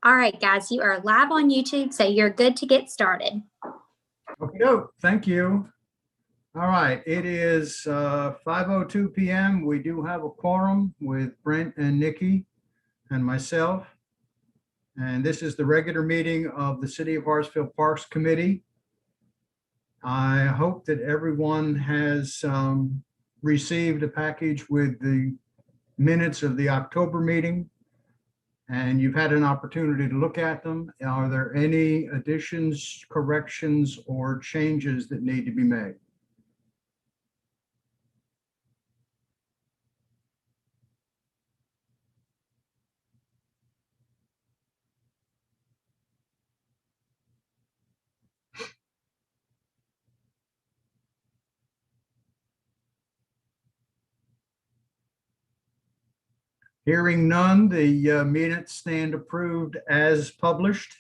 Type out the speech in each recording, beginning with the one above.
All right, guys, you are live on YouTube, so you're good to get started. Okay, thank you. All right, it is 5:02 p.m. We do have a quorum with Brent and Nikki and myself. And this is the regular meeting of the City of Hartsville Parks Committee. I hope that everyone has received a package with the minutes of the October meeting, and you've had an opportunity to look at them. Are there any additions, corrections, or changes that need to be made? Hearing none, the minutes stand approved as published,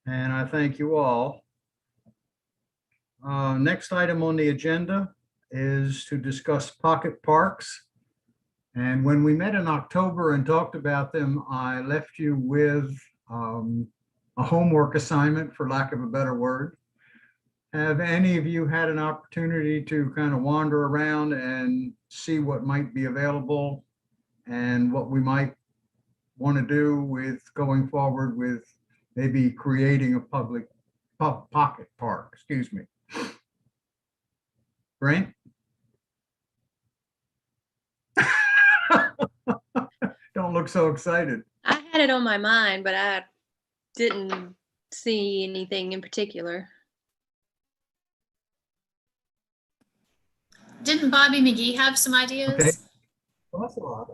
and I thank you all. Next item on the agenda is to discuss pocket parks. And when we met in October and talked about them, I left you with a homework assignment, for lack of a better word. Have any of you had an opportunity to kind of wander around and see what might be available and what we might want to do with going forward with maybe creating a public pocket park, excuse me. Brent? Don't look so excited. I had it on my mind, but I didn't see anything in particular. Didn't Bobby McGee have some ideas? Okay. Well, that's a lot.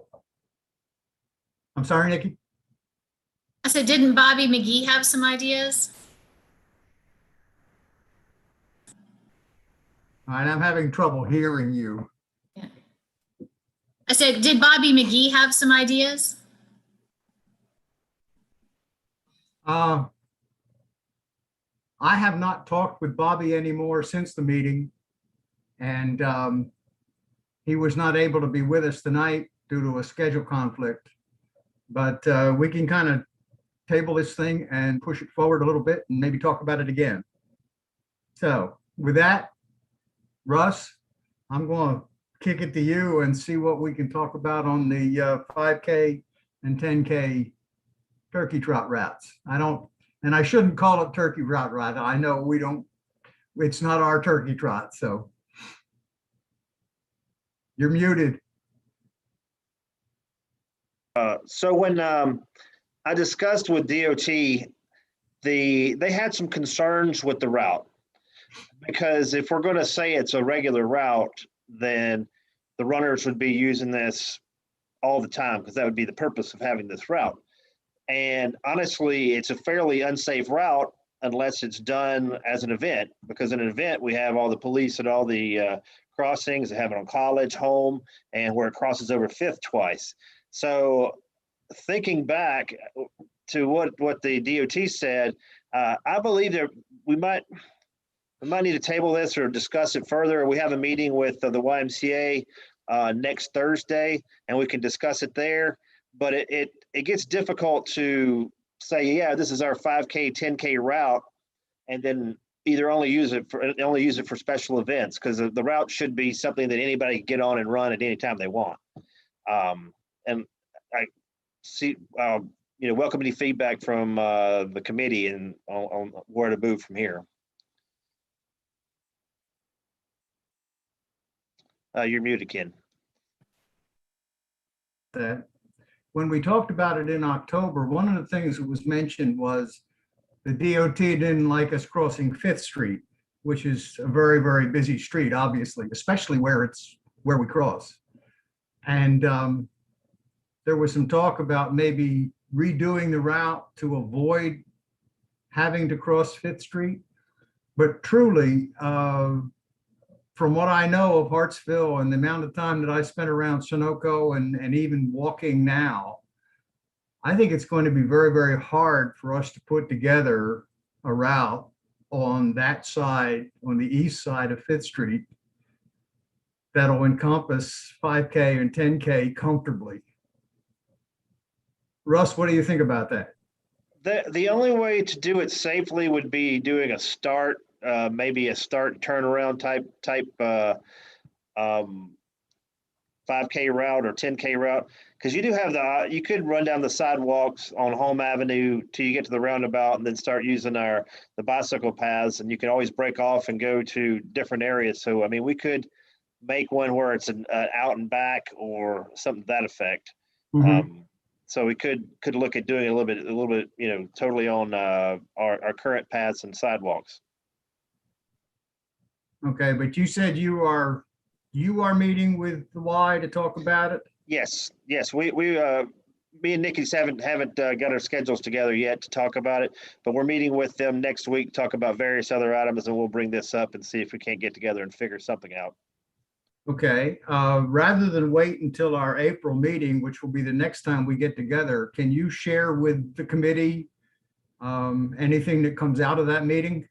I'm sorry, Nikki? I said, didn't Bobby McGee have some ideas? All right, I'm having trouble hearing you. Yeah. I said, did Bobby McGee have some ideas? I have not talked with Bobby anymore since the meeting, and he was not able to be with us tonight due to a schedule conflict. But we can kind of table this thing and push it forward a little bit and maybe talk about it again. So with that, Russ, I'm going to kick it to you and see what we can talk about on the 5K and 10K turkey trot routes. And I shouldn't call it turkey trot route. I know it's not our turkey trot, so you're muted. So when I discussed with DOT, they had some concerns with the route, because if we're going to say it's a regular route, then the runners would be using this all the time, because that would be the purpose of having this route. And honestly, it's a fairly unsafe route unless it's done as an event, because in an event we have all the police at all the crossings. They have it on College, Home, and where it crosses over Fifth twice. So thinking back to what the DOT said, I believe that we might need to table this or discuss it further. We have a meeting with the YMCA next Thursday, and we can discuss it there. But it gets difficult to say, yeah, this is our 5K, 10K route, and then either only use it for special events, because the route should be something that anybody can get on and run at any time they want. And I see, welcome any feedback from the committee and on where to move from here. You're muted, Ken. That when we talked about it in October, one of the things that was mentioned was the DOT didn't like us crossing Fifth Street, which is a very, very busy street, obviously, especially where we cross. And there was some talk about maybe redoing the route to avoid having to cross Fifth Street. But truly, from what I know of Hartsville and the amount of time that I spent around Sunoco and even walking now, I think it's going to be very, very hard for us to put together a route on that side, on the east side of Fifth Street, that'll encompass 5K and 10K comfortably. Russ, what do you think about that? The only way to do it safely would be doing a start, maybe a start and turnaround type 5K route or 10K route, because you do have you could run down the sidewalks on Home Avenue till you get to the roundabout, and then start using the bicycle paths, and you can always break off and go to different areas. So I mean, we could make one where it's an out and back or something to that effect. Mhm. So we could look at doing a little bit, totally on our current paths and sidewalks. Okay, but you said you are meeting with the Y to talk about it? Yes, we me and Nikki's haven't got our schedules together yet to talk about it, but we're meeting with them next week to talk about various other items, and we'll bring this up and see if we can't get together and figure something out. Okay, rather than wait until our April meeting, which will be the next time we get together, can you share with the committee anything that comes out of that meeting?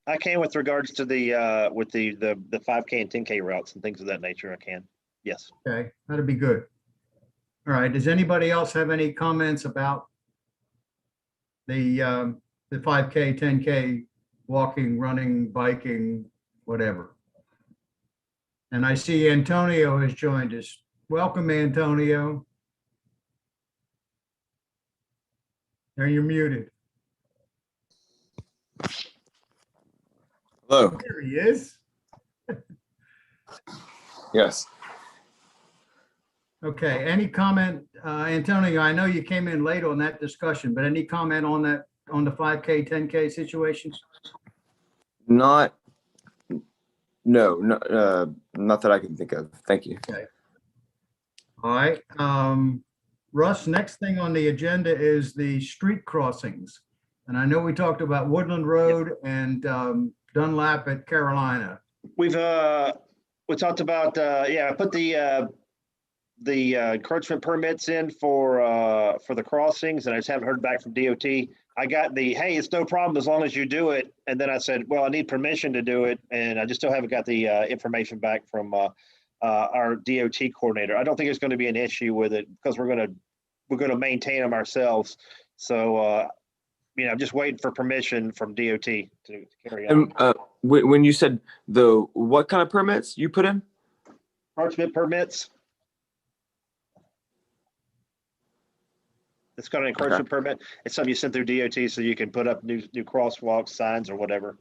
I can, with regards to the with the 5K and 10K routes and things of that nature. I can. Yes. Okay, that'd be good. All right, does anybody else have any comments about the 5K, 10K, walking, running, biking, whatever? And I see Antonio has joined us. Welcome, Antonio. There, you're muted. Hello. There he is. Yes. Okay, any comment, Antonio, I know you came in late on that discussion, but any comment on that, on the 5K, 10K situations? Not. No. Not that I can think of. Thank you. All right, Russ, next thing on the agenda is the street crossings. And I know we talked about Woodland Road and Dunlap at Carolina. We talked about I put the encroachment permits in for the crossings, and I just haven't heard back from DOT. I got hey, it's no problem as long as you do it. And then I said, well, I need permission to do it, and I just still haven't got the information back from our DOT coordinator. I don't think it's going to be an issue with it because we're going to maintain them ourselves. So I'm just waiting for permission from DOT to carry on. And when you said what kind of permits you put in? Encroachment permits. It's got an encroachment permit. It's something you send through DOT so you can put up new crosswalk signs or whatever.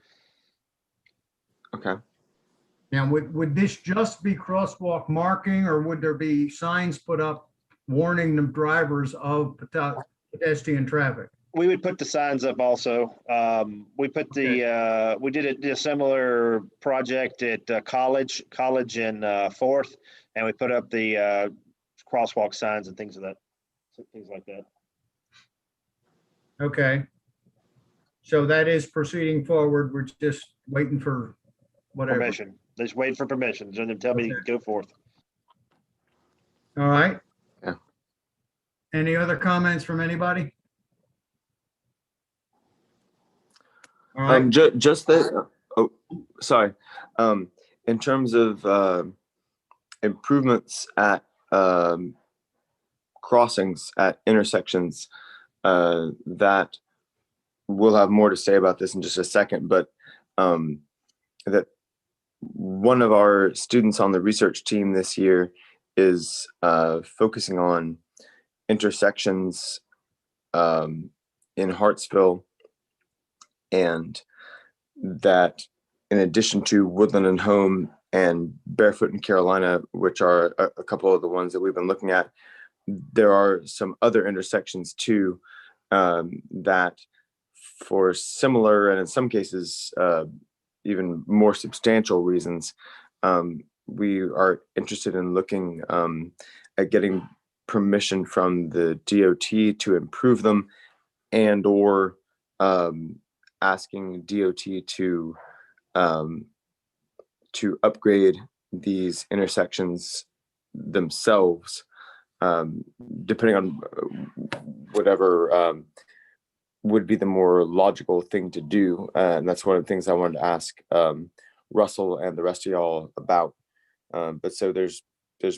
Okay. Now, would this just be crosswalk marking, or would there be signs put up warning the drivers of pedestrian traffic? We would put the signs up also. We put we did a similar project at college in 4th, and we put up the crosswalk signs and things like that. Okay. So that is proceeding forward. We're just waiting for whatever. Permission. Just waiting for permission. So then tell me to go forth. All right. Yeah. Any other comments from anybody? All right. Just that. Oh, sorry. In terms of improvements at crossings at intersections, that we'll have more to say about this in just a second, but that one of our students on the research team this year is focusing on intersections in Hartsville, and that in addition to Woodland and Home and Barefoot in Carolina, which are a couple of the ones that we've been looking at, there are some other intersections too that, for similar and in some cases even more substantial reasons, we are interested in looking at getting permission from the DOT to improve them, and or asking DOT to upgrade these intersections themselves, depending on whatever would be the more logical thing to do. And that's one of the things I wanted to ask Russell and the rest of y'all about. But so there's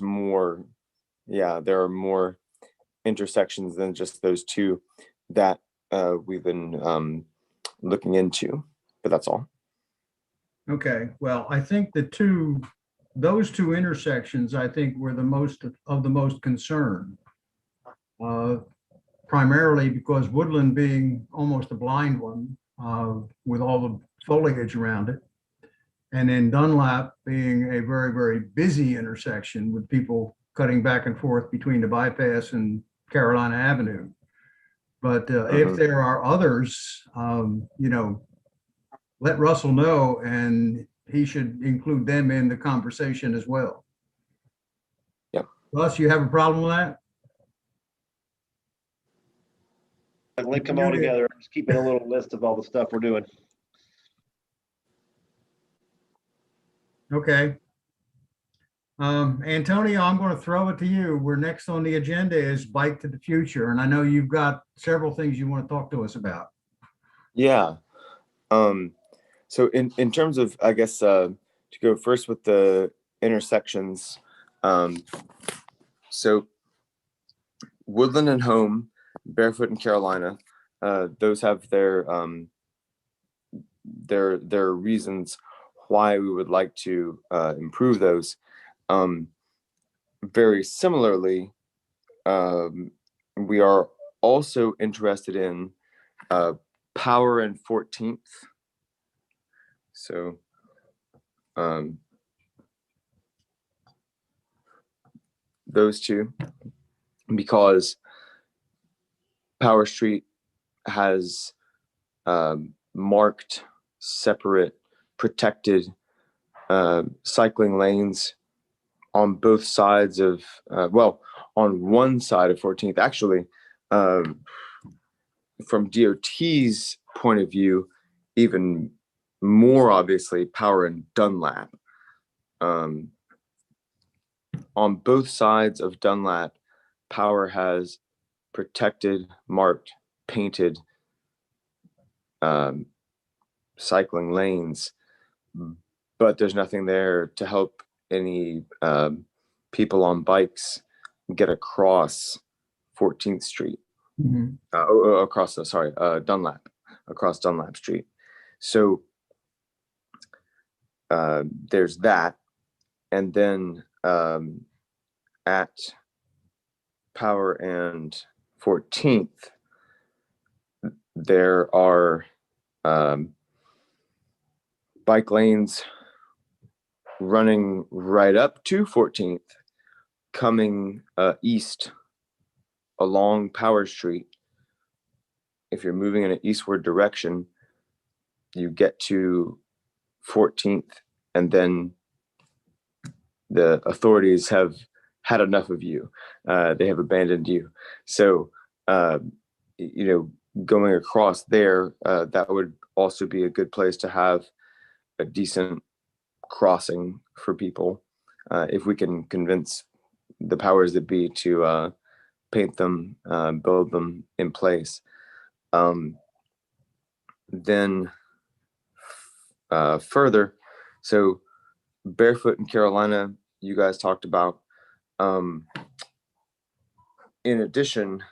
more, there are more intersections than just those two that we've been looking into, but that's all. Okay, well, I think those two intersections, I think were the most concern. Primarily because Woodland being almost a blind one, with all the foliage around it. And then Dunlap being a very, very busy intersection with people cutting back and forth between the bypass and Carolina Avenue. But if there are others, let Russell know, and he should include them in the conversation as well. Yep. Russ, you have a problem with that? Link them all together, just keeping a little list of all the stuff we're doing. Okay. Antonio, I'm going to throw it to you. We're next on the agenda is Bike to the Future, and I know you've got several things you want to talk to us about. Yeah. So in terms of, I guess, to go first with the intersections, so Woodland and Home, Barefoot and Carolina, those have their reasons why we would like to improve those. Very similarly, we are also interested in Power and 14th. So those two, because Power Street has marked, separate, protected cycling lanes on both sides of, on one side of 14th. Actually, from DOT's point of view, even more obviously, Power and Dunlap. On both sides of Dunlap, Power has protected, marked, painted cycling lanes, but there's nothing there to help any people on bikes get across 14th Street, Dunlap, across Dunlap Street. So there's that. And then at Power and 14th, there are bike lanes running right up to 14th, coming east along Power Street. If you're moving in an eastward direction, you get to 14th, and then the authorities have had enough of you. They have abandoned you. So, going across there, that would also be a good place to have a decent crossing for people. If we can convince the powers that be to paint them, build them in place. Then further, so Barefoot and Carolina, you guys talked about. In addition,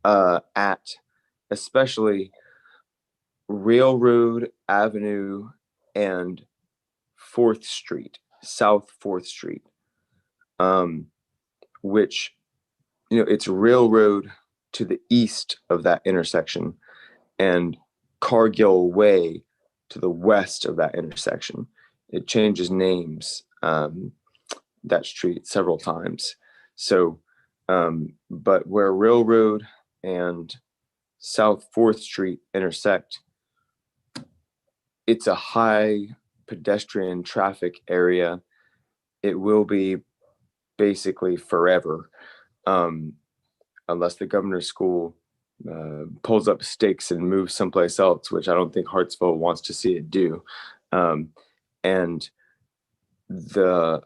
at especially Railroad Avenue and 4th Street, South 4th Street, which, it's Railroad to the east of that intersection and Cargill Way to the west of that intersection. It changes names, that street several times. So, but where Railroad and South 4th Street intersect, it's a high pedestrian traffic area. It will be basically forever, unless the governor's school pulls up stakes and moves someplace else, which I don't think Hartsville wants to see it do. And the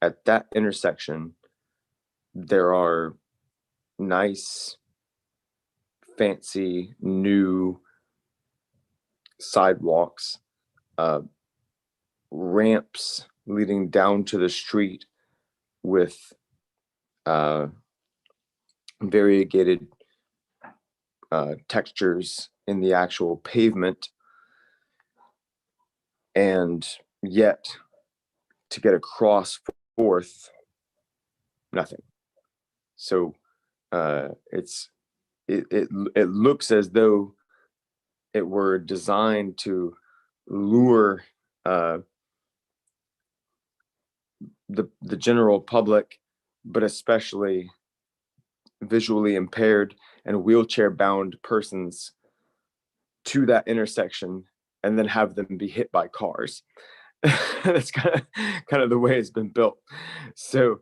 at that intersection, there are nice, fancy, new sidewalks, ramps leading down to the street with variegated textures in the actual pavement, and yet to get across Fourth, nothing. So it looks as though it were designed to lure the general public, but especially visually impaired and wheelchair bound persons to that intersection, and then have them be hit by cars. That's kind of the way it's been built. So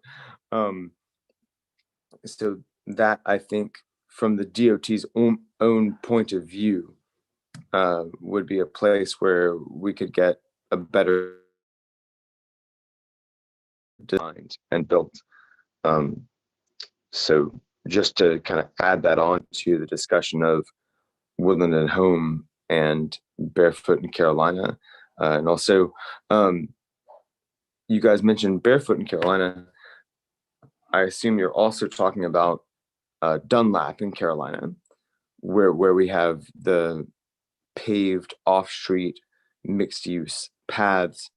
so that, I think, from the DOT's own point of view, would be a place where we could get a better designed and built. So just to kind of add that on to the discussion of Woodland and Home and Barefoot in Carolina, and also you guys mentioned Barefoot in Carolina. I assume you're also talking about Dunlap in Carolina, where we have the paved off-street mixed-use paths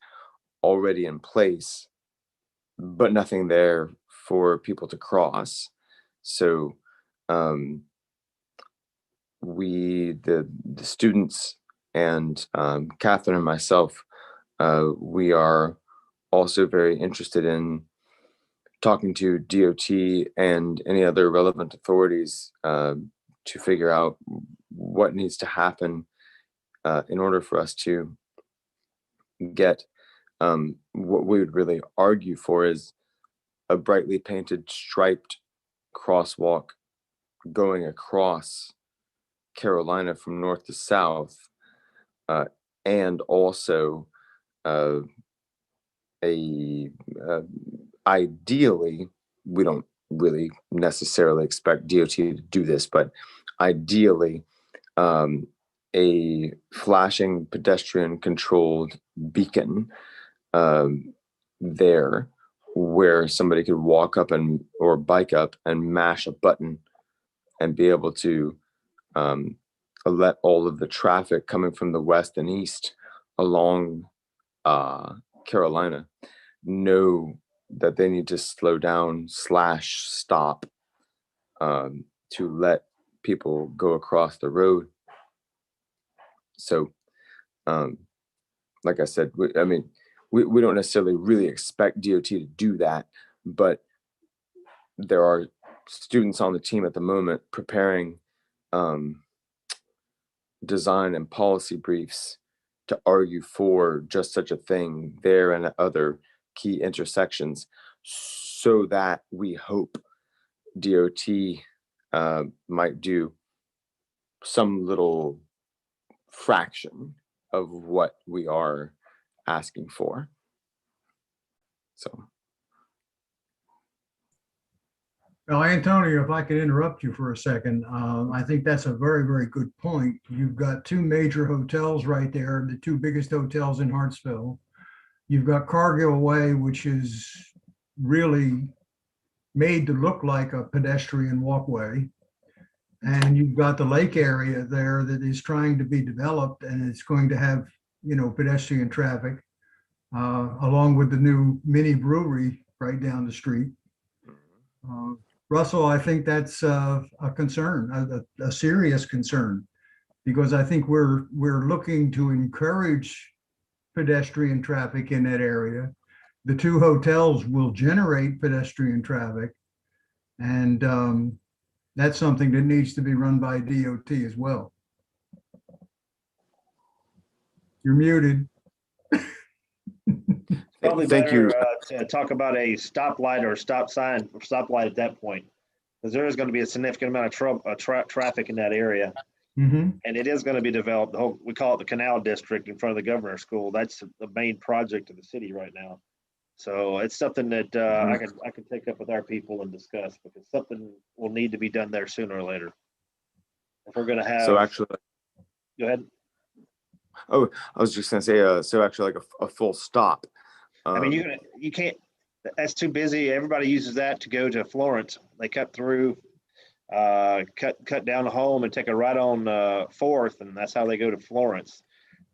already in place, but nothing there for people to cross. So the students and Catherine and myself, we are also very interested in talking to DOT and any other relevant authorities to figure out what needs to happen in order for us to get what we would really argue for is a brightly painted striped crosswalk going across Carolina from north to south, and also ideally, we don't really necessarily expect DOT to do this, but ideally, a flashing pedestrian controlled beacon there where somebody could walk up or bike up and mash a button and be able to let all of the traffic coming from the west and east along Carolina know that they need to slow down / stop to let people go across the road. So like I said, we don't necessarily really expect DOT to do that, but there are students on the team at the moment preparing design and policy briefs to argue for just such a thing there and at other key intersections, so that we hope DOT might do some little fraction of what we are asking for. So. Well, Antonio, if I could interrupt you for a second, I think that's a very, very good point. You've got two major hotels right there, the two biggest hotels in Hartsville. You've got Cargill Way, which is really made to look like a pedestrian walkway. And you've got the lake area there that is trying to be developed, and it's going to have, pedestrian traffic, along with the new mini brewery right down the street. Russell, I think that's a concern, a serious concern, because I think we're looking to encourage pedestrian traffic in that area. The two hotels will generate pedestrian traffic, and that's something that needs to be run by DOT as well. You're muted. Probably Thank better you. To talk about a stoplight or stop sign or stoplight at that point, because there is going to be a significant amount of traffic in that area, Mhm. and it is going to be developed. We call it the Canal District in front of the governor's school. That's the main project of the city right now. So it's something that I can take up with our people and discuss, because something will need to be done there sooner or later. If we're going to have. So actually, Go ahead. oh, I was just gonna say, so actually like a full stop. I mean, you can't, that's too busy. Everybody uses that to go to Florence. They cut through cut down home and take a right on Fourth, and that's how they go to Florence.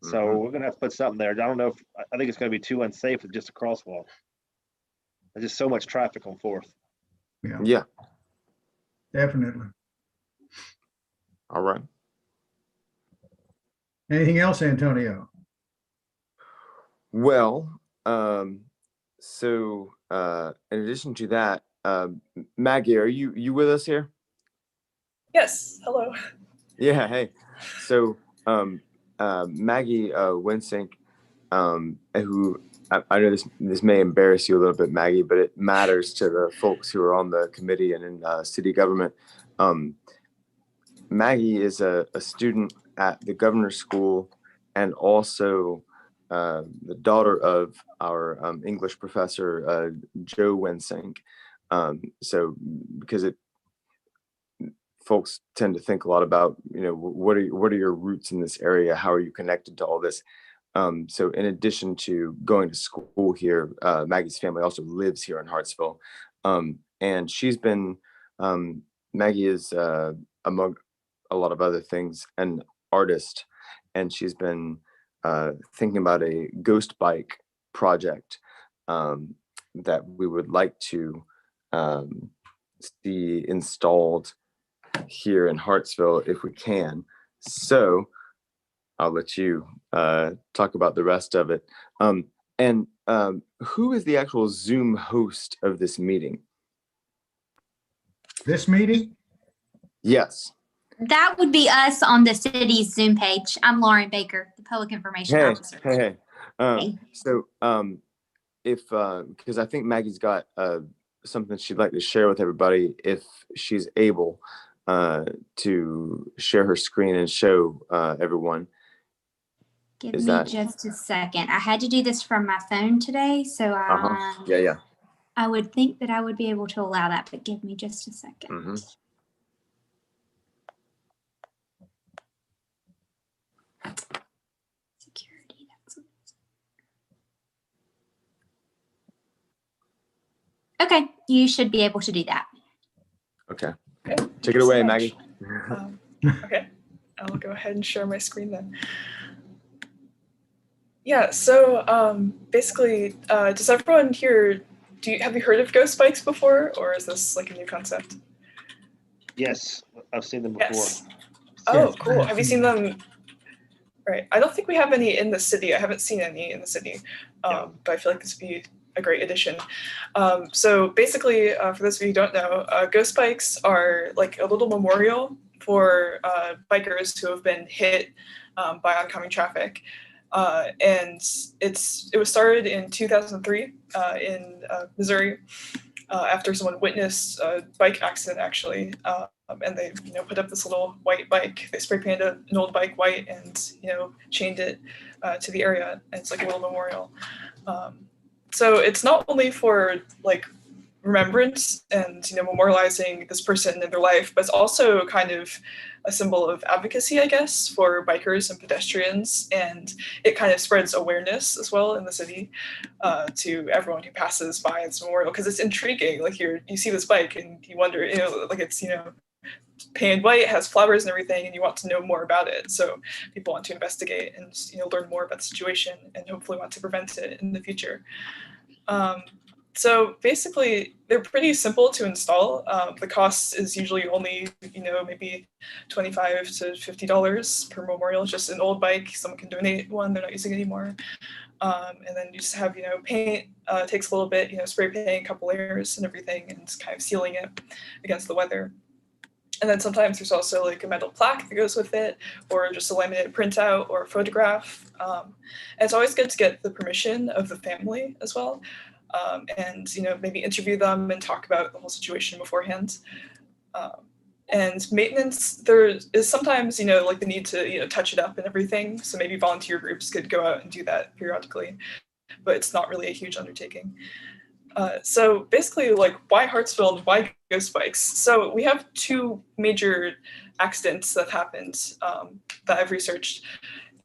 So Mhm. we're gonna have to put something there. I don't know if I think it's gonna be too unsafe with just a crosswalk. There's just so much traffic on Fourth. Yeah. Definitely. All right. Anything else, Antonio? Well, so in addition to that, Maggie, are you with us here? Yes, hello. Yeah. Hey. So Maggie Winsink, who I know this may embarrass you a little bit, Maggie, but it matters to the folks who are on the committee and in city government. Maggie is a student at the Governor's School and also the daughter of our English professor, Joe Winsink. So because folks tend to think a lot about, what are your roots in this area? How are you connected to all this? So in addition to going to school here, Maggie's family also lives here in Hartsville. And she's been, Maggie is, among a lot of other things, an artist. And she's been thinking about a ghost bike project that we would like to see installed here in Hartsville if we can. So I'll let you talk about the rest of it. And who is the actual Zoom host of this meeting? This meeting? Yes. That would be us on the city's Zoom page. I'm Lauren Baker, the Public Information Hey, Officer. hey. Hey. So if because I think Maggie's got something she'd like to share with everybody, if she's able to share her screen and show everyone. Give Is me that- just a second. I had to do this from my phone today, so Yeah. I would think that I would be able to allow that, but give me just a second. Mhm. Security. Okay, you should be able to do that. Okay. Okay, Take it thanks so away, much. Maggie. Okay, I'll go ahead and share my screen then. Yeah, so basically, does everyone here, have you heard of ghost bikes before, or is this like a new concept? Yes, I've seen them before. Yes. Oh, Yes, cool. I've Have you seen seen them? Right. I don't think we have any in the city. I haven't seen any in the city, Yeah. but I feel like this would be a great addition. So basically, for those of you who don't know, ghost bikes are like a little memorial for bikers who have been hit by oncoming traffic. And it was started in 2003 in Missouri after someone witnessed a bike accident actually. And they put up this little white bike. They spray painted an old bike white and chained it to the area. And it's like a little memorial. So it's not only for like remembrance and memorializing this person in their life, but it's also kind of a symbol of advocacy, I guess, for bikers and pedestrians, and it kind of spreads awareness as well in the city to everyone who passes by this memorial, because it's intriguing. Like you see this bike and you wonder, like it's painted white, has flowers and everything, and you want to know more about it. So people want to investigate and learn more about the situation and hopefully want to prevent it in the future. So basically, they're pretty simple to install. The cost is usually only, maybe $25 to $50 per memorial. Just an old bike, someone can donate one they're not using anymore. And then you just have, paint. Takes a little bit, spray painting a couple layers and everything, and just kind of sealing it against the weather. And then sometimes there's also like a metal plaque that goes with it, or just a laminated printout or a photograph. And it's always good to get the permission of the family as well. And maybe interview them and talk about the whole situation beforehand. And maintenance, there is sometimes like the need to touch it up and everything. So maybe volunteer groups could go out and do that periodically, but it's not really a huge undertaking. So basically, like, why Hartsville and why ghost bikes? So we have two major accidents that happened that I've researched.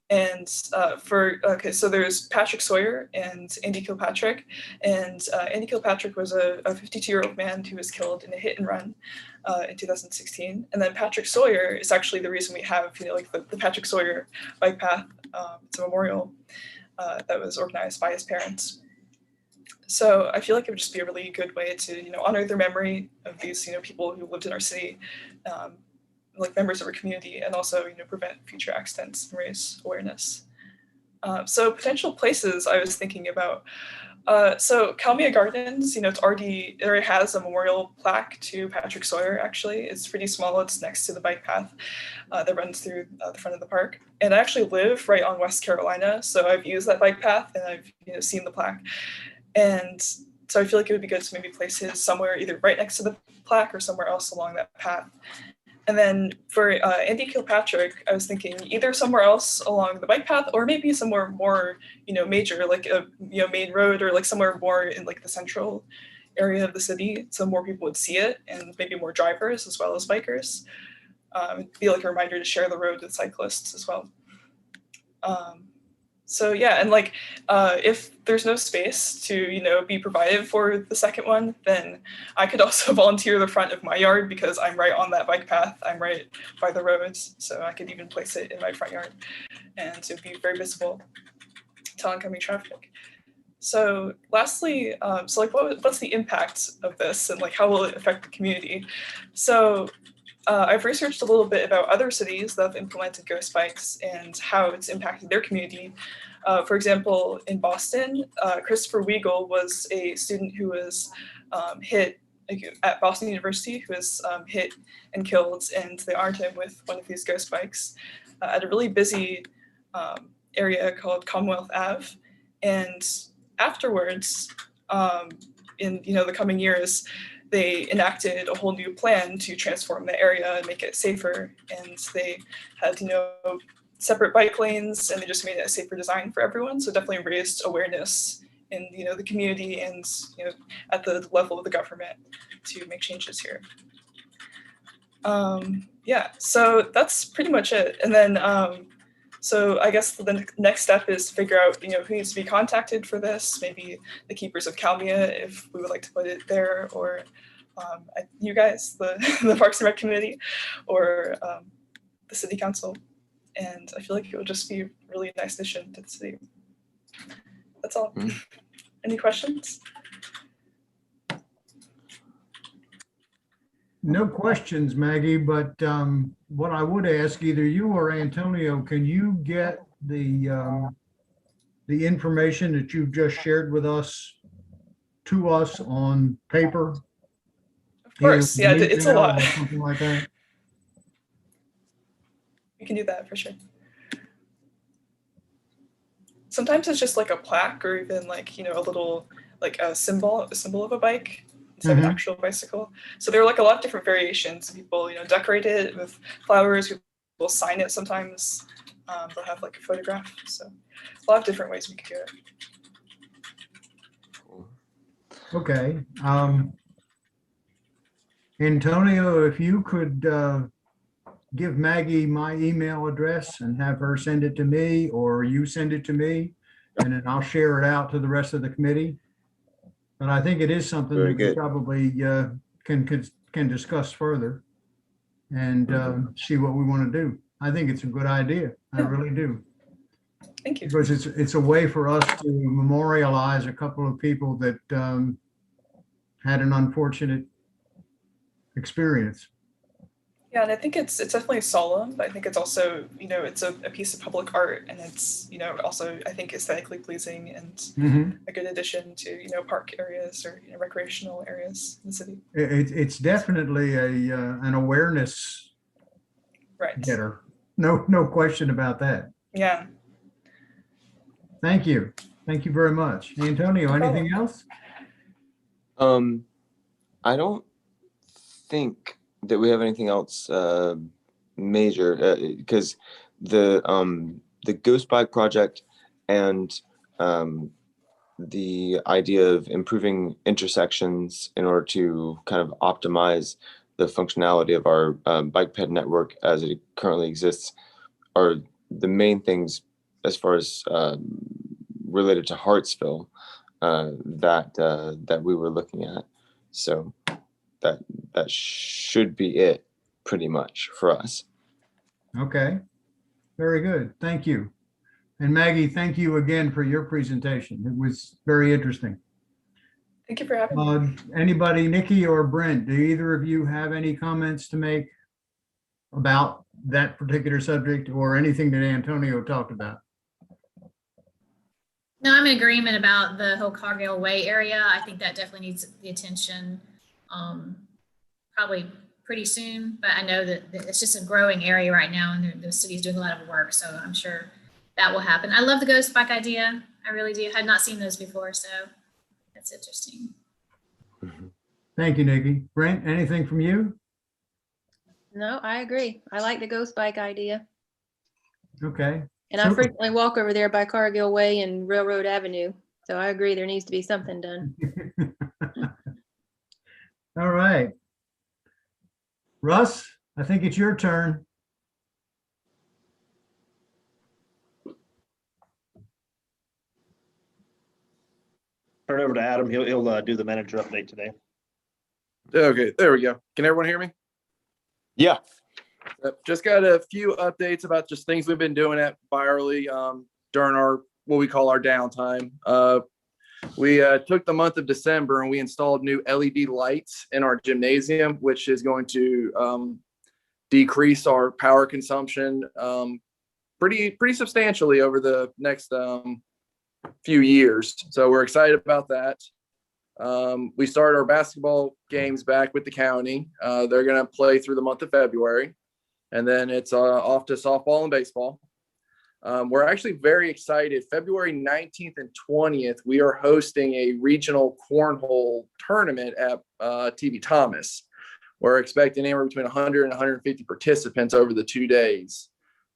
And so there's Patrick Sawyer and Andy Kilpatrick. And Andy Kilpatrick was a 52-year-old man who was killed in a hit and run in 2016. And then Patrick Sawyer is actually the reason we have, like the Patrick Sawyer bike path. It's a memorial that was organized by his parents. So I feel like it would just be a really good way to, honor their memory of these, people who lived in our city, like members of our community, and also, prevent future accidents and raise awareness. So potential places I was thinking about. So Kalmia Gardens, it already has a memorial plaque to Patrick Sawyer, actually. It's pretty small. It's next to the bike path that runs through the front of the park. And I actually live right on West Carolina, so I've used that bike path and I've seen the plaque. And so I feel like it would be good to maybe place his somewhere either right next to the plaque or somewhere else along that path. And then for Andy Kilpatrick, I was thinking either somewhere else along the bike path or maybe somewhere more, major, like a main road, or like somewhere more in like the central area of the city, so more people would see it, and maybe more drivers as well as bikers. It'd be like a reminder to share the road with cyclists as well. So yeah, and like if there's no space to be provided for the second one, then I could also volunteer the front of my yard because I'm right on that bike path. I'm right by the roads, so I could even place it in my front yard, and it'd be very visible to oncoming traffic. So lastly, so like what's the impact of this, and like how will it affect the community? So I've researched a little bit about other cities that have implemented ghost bikes and how it's impacted their community. For example, in Boston, Christopher Weigel was a student who was hit at Boston University, who was hit and killed, and they armed him with one of these ghost bikes at a really busy area called Commonwealth Ave. And afterwards, in the coming years, they enacted a whole new plan to transform the area and make it safer. And they had, separate bike lanes, and they just made it a safer design for everyone. So definitely raised awareness in, the community and, at the level of the government to make changes here. Yeah, so that's pretty much it. And then, so I guess the next step is to figure out, who needs to be contacted for this, maybe the Keepers of Kalmia, if we would like to put it there, or you guys, the Parks and Rec committee, or the city council. And I feel like it would just be a really nice addition to the city. That's all. Any questions? No questions, Maggie, but what I would ask, either you or Antonio, can you get the information that you've just shared with us to us on paper? Of course, yeah, it's a lot. Something like that. We can do that for sure. Sometimes it's just like a plaque, or even like, a little, like a symbol of a bike instead of an actual bicycle. So there are like a lot of different variations. People, decorate it with flowers. People sign it sometimes. They'll have like a photograph. So a lot of different ways we could do it. Okay. Antonio, if you could give Maggie my email address and have her send it to me, or you send it to me, and then I'll share it out to the rest of the committee. But I think it is something Very that we good. probably can discuss further and see what we want to do. I think it's a good idea. I really do. Thank you. Because it's a way for us to memorialize a couple of people that had an unfortunate experience. Yeah, and I think it's definitely solemn, but I think it's also, it's a piece of public art, and it's, also I think aesthetically pleasing and a good addition to, park areas or recreational areas in the city. It's definitely an awareness Right. getter. No question about that. Yeah. Thank you. Thank you very much. Antonio, anything else? I don't think that we have anything else major, because the Ghost Bike project and the idea of improving intersections in order to kind of optimize the functionality of our bike ped network as it currently exists are the main things as far as related to Hartsville that we were looking at. So that should be it pretty much for us. Okay, very good. Thank you. And Maggie, thank you again for your presentation. It was very interesting. Thank you for having me. Anybody, Nikki or Brent, do either of you have any comments to make about that particular subject or anything that Antonio talked about? No, I'm in agreement about the whole Cargill Way area. I think that definitely needs the attention, probably pretty soon. But I know that it's just a growing area right now, and the city's doing a lot of work, so I'm sure that will happen. I love the ghost bike idea. I really do. Had not seen those before, so that's interesting. Thank you, Nikki. Brent, anything from you? No, I agree. I like the ghost bike idea. Okay. And I Super. frequently walk over there by Cargill Way and Railroad Avenue. So I agree there needs to be something done. All right. Russ, I think it's your turn. Turn it over to Adam. He'll do the manager update today. Okay, there we go. Can everyone hear me? Yeah. Just got a few updates about just things we've been doing at Byerly during our what we call our downtime. We took the month of December and we installed new LED lights in our gymnasium, which is going to decrease our power consumption pretty substantially over the next few years. So we're excited about that. We started our basketball games back with the county. They're going to play through the month of February, and then it's off to softball and baseball. We're actually very excited. February 19th and 20th, we are hosting a regional cornhole tournament at TV Thomas. We're expecting anywhere between 100 and 150 participants over the 2 days.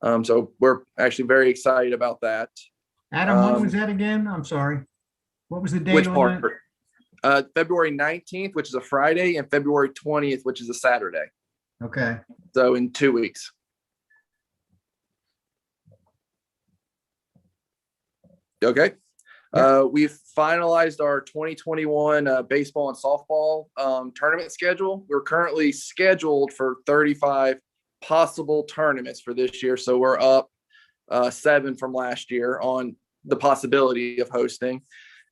So we're actually very excited about that. Adam, when was that again? I'm sorry. What was the date Which on part? that? February 19th, which is a Friday, and February 20th, which is a Saturday. Okay. So in 2 weeks. Okay. Yeah. We've finalized our 2021 baseball and softball tournament schedule. We're currently scheduled for 35 possible tournaments for this year. So we're up 7 from last year on the possibility of hosting.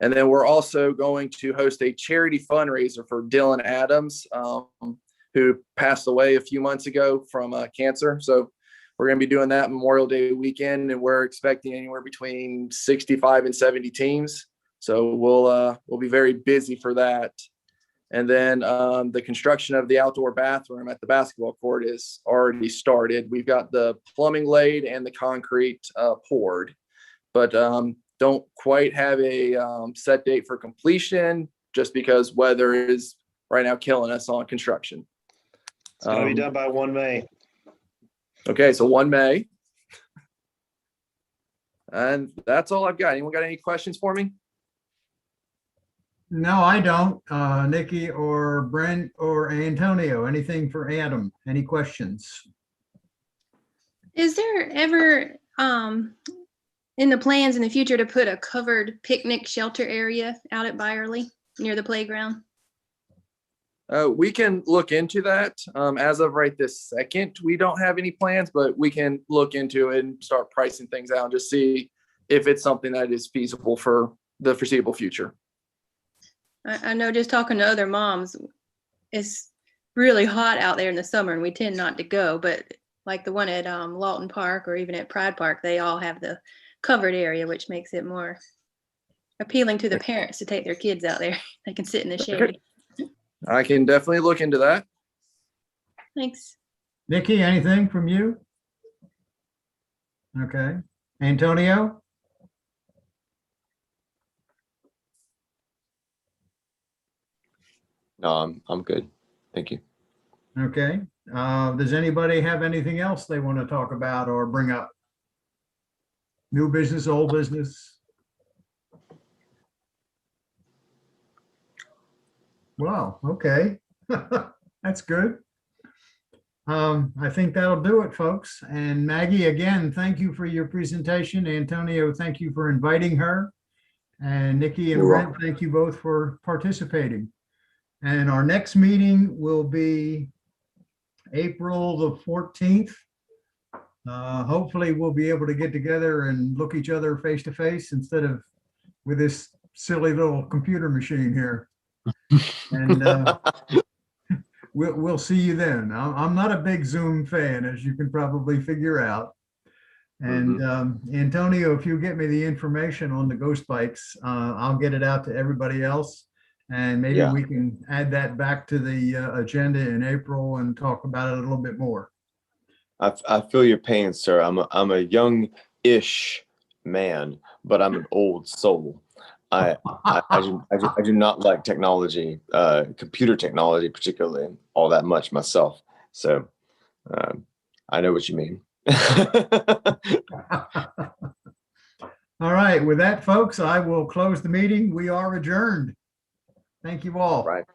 And then we're also going to host a charity fundraiser for Dylan Adams, who passed away a few months ago from cancer. So we're going to be doing that Memorial Day weekend, and we're expecting anywhere between 65 and 70 teams. So we'll be very busy for that. And then the construction of the outdoor bathroom at the basketball court is already started. We've got the plumbing laid and the concrete poured, but don't quite have a set date for completion just because weather is right now killing us on construction. It's going to be done by 1 May. Okay, so 1 May. And that's all I've got. Anyone got any questions for me? No, I don't. Nikki or Brent or Antonio, anything for Adam? Any questions? Is there ever in the plans in the future to put a covered picnic shelter area out at Byerly near the playground? We can look into that. As of right this second, we don't have any plans, but we can look into it and start pricing things out and just see if it's something that is feasible for the foreseeable future. I know just talking to other moms, it's really hot out there in the summer and we tend not to go, but like the one at Lawton Park or even at Pride Park, they all have the covered area, which makes it more appealing to the parents to take their kids out there. They can sit in the shade. Okay. I can definitely look into that. Thanks. Nikki, anything from you? Okay. Antonio? No, I'm good. Thank you. Okay. Does anybody have anything else they want to talk about or bring up? New business, old business? Wow, okay. That's good. I think that'll do it, folks. And Maggie, again, thank you for your presentation. Antonio, thank you for inviting her. And Nikki and You're Brent, thank you both for participating. And our next meeting will be April the 14th. Hopefully we'll be able to get together and look each other face to face instead of with this silly little computer machine here. And we'll see you then. I'm not a big Zoom fan, as you can probably figure out. And Antonio, if you get me the information on the ghost bikes, I'll get it out to everybody else. And maybe Yeah. we can add that back to the agenda in April and talk about it a little bit more. I feel your pain, sir. I'm a young-ish man, but I'm an old soul. I do not like technology, computer technology particularly, all that much myself. So I know what you mean. All right, with that, folks, I will close the meeting. We are adjourned. Thank you all. Right.